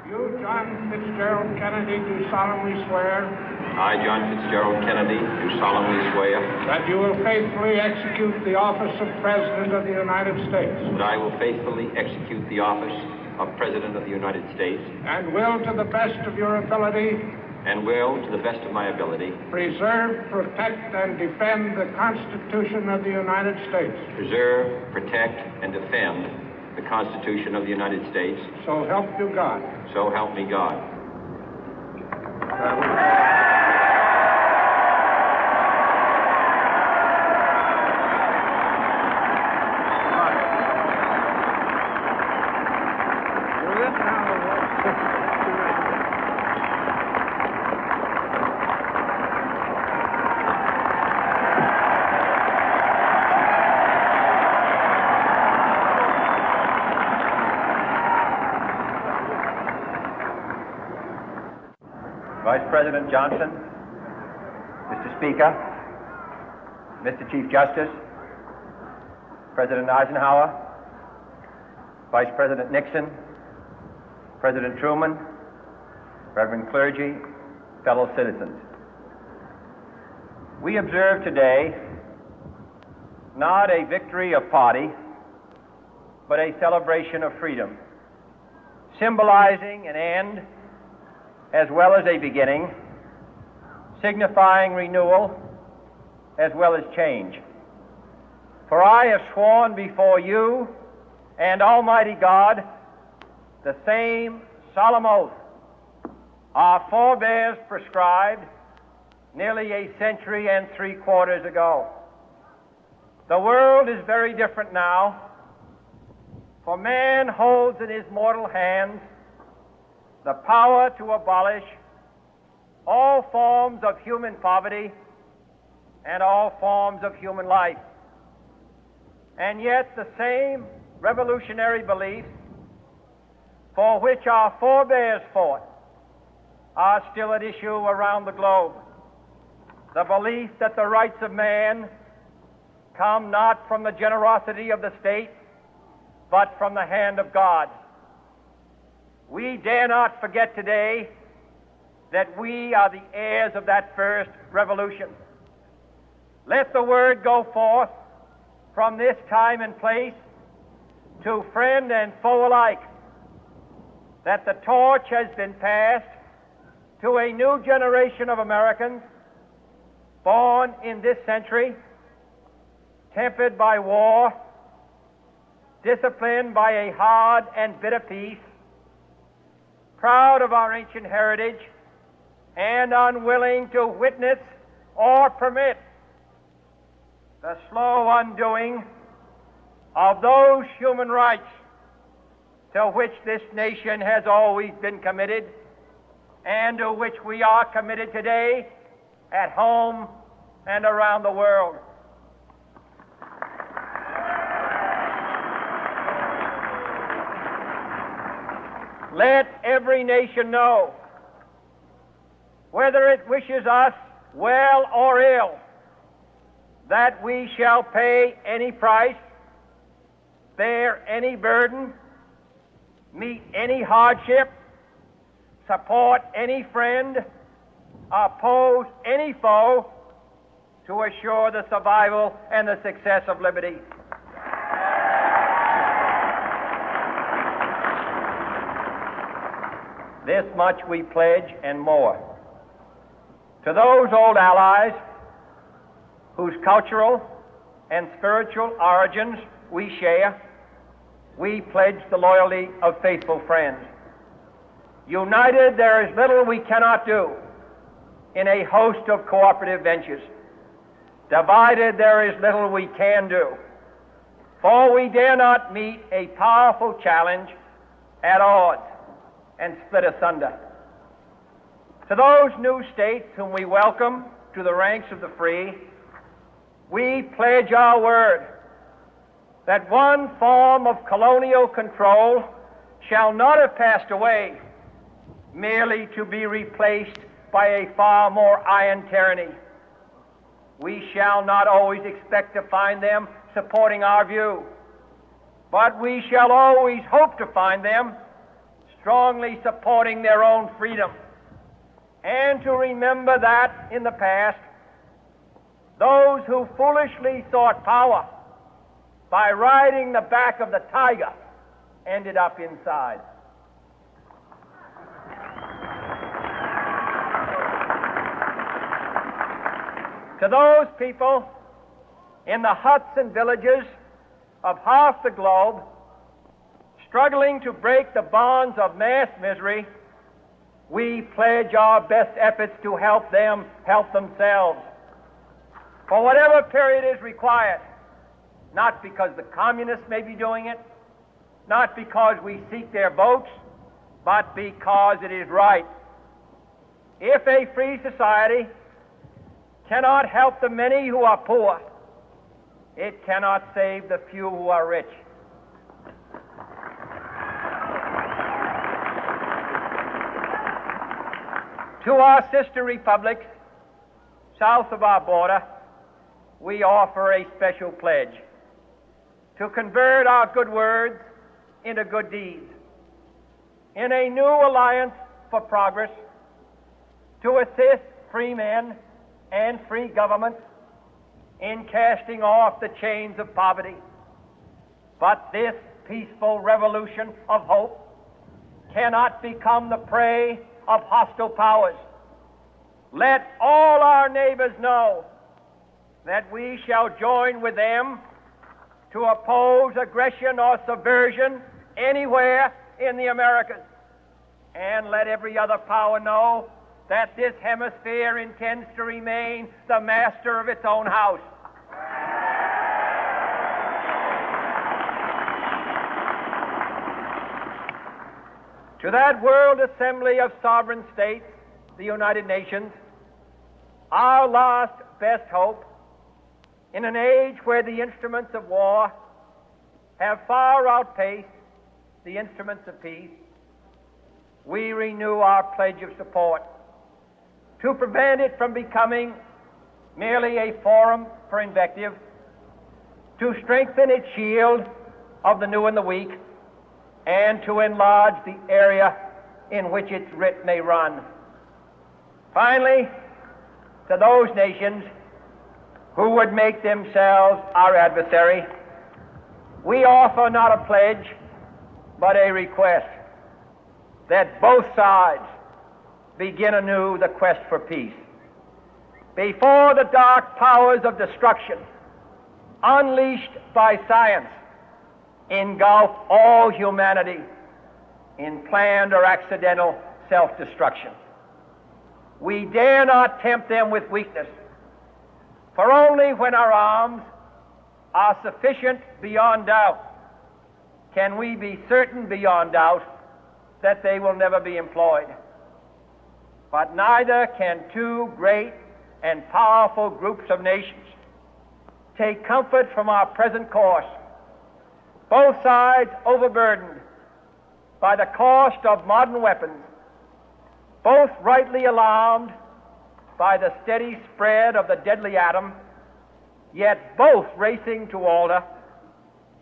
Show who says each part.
Speaker 1: You, John Fitzgerald Kennedy, do solemnly swear.
Speaker 2: I, John Fitzgerald Kennedy, do solemnly swear.
Speaker 1: That you will faithfully execute the office of President of the United States.
Speaker 2: That I will faithfully execute the office of President of the United States.
Speaker 1: And will, to the best of your ability.
Speaker 2: And will, to the best of my ability.
Speaker 1: Preserve, protect, and defend the Constitution of the United States.
Speaker 2: Preserve, protect, and defend the Constitution of the United States.
Speaker 1: So help you God.
Speaker 2: So help me God.
Speaker 3: Vice President Johnson, Mr. Speaker, Mr. Chief Justice, President Eisenhower, Vice President Nixon, President Truman, Reverend clergy, fellow citizens. We observe today not a victory of party, but a celebration of freedom, symbolizing an end as well as a beginning, signifying renewal as well as change. For I have sworn before you and Almighty God the same solemn oath our forebears prescribed nearly a century and 3/4 ago. The world is very different now, for man holds in his mortal hands the power to abolish all forms of human poverty and all forms of human life. And yet the same revolutionary beliefs for which our forebears fought are still at issue around the globe. The belief that the rights of man come not from the generosity of the state, but from the hand of God. We dare not forget today that we are the heirs of that first revolution. Let the word go forth from this time and place to friend and foe alike that the torch has been passed to a new generation of Americans born in this century, tempered by war, disciplined by a hard and bitter peace, proud of our ancient heritage, and unwilling to witness or permit the slow undoing of those human rights to which this nation has always been committed and to which we are committed today at home and around the world. Let every nation know, whether it wishes us well or ill, that we shall pay any price, bear any burden, meet any hardship, support any friend, oppose any foe to assure the survival and the success of liberty. This much we pledge and more. To those old allies whose cultural and spiritual origins we share, we pledge the loyalty of faithful friends. United, there is little we cannot do in a host of cooperative ventures. Divided, there is little we can do, for we dare not meet a powerful challenge at odds and split asunder. To those new states whom we welcome to the ranks of the free, we pledge our word that one form of colonial control shall not have passed away, merely to be replaced by a far more iron tyranny. We shall not always expect to find them supporting our view, but we shall always hope to find them strongly supporting their own freedom, and to remember that in the past, those who foolishly sought power by riding the back of the tiger ended up inside. To those people in the huts and villages of half the globe struggling to break the bonds of mass misery, we pledge our best efforts to help them help themselves for whatever period is required, not because the communists may be doing it, not because we seek their votes, but because it is right. If a free society cannot help the many who are poor, it cannot save the few who are rich. To our sister republics south of our border, we offer a special pledge to convert our good words into good deeds, in a new alliance for progress, to assist free men and free governments in casting off the chains of poverty. But this peaceful revolution of hope cannot become the prey of hostile powers. Let all our neighbors know that we shall join with them to oppose aggression or subversion anywhere in the Americas. And let every other power know that this hemisphere intends to remain the master of its own house. To that World Assembly of Sovereign States, the United Nations, our last best hope, in an age where the instruments of war have far outpaced the instruments of peace, we renew our pledge of support to prevent it from becoming merely a forum for invective, to strengthen its shield of the new and the weak, and to enlarge the area in which its writ may run. Finally, to those nations who would make themselves our adversary, we offer not a pledge, but a request that both sides begin anew the quest for peace. Before the dark powers of destruction, unleashed by science, engulf all humanity in planned or accidental self-destruction, we dare not tempt them with weakness, for only when our arms are sufficient beyond doubt can we be certain beyond doubt that they will never be employed. But neither can two great and powerful groups of nations take comfort from our present course, both sides overburdened by the cost of modern weapons, both rightly alarmed by the steady spread of the deadly atom, yet both racing to alter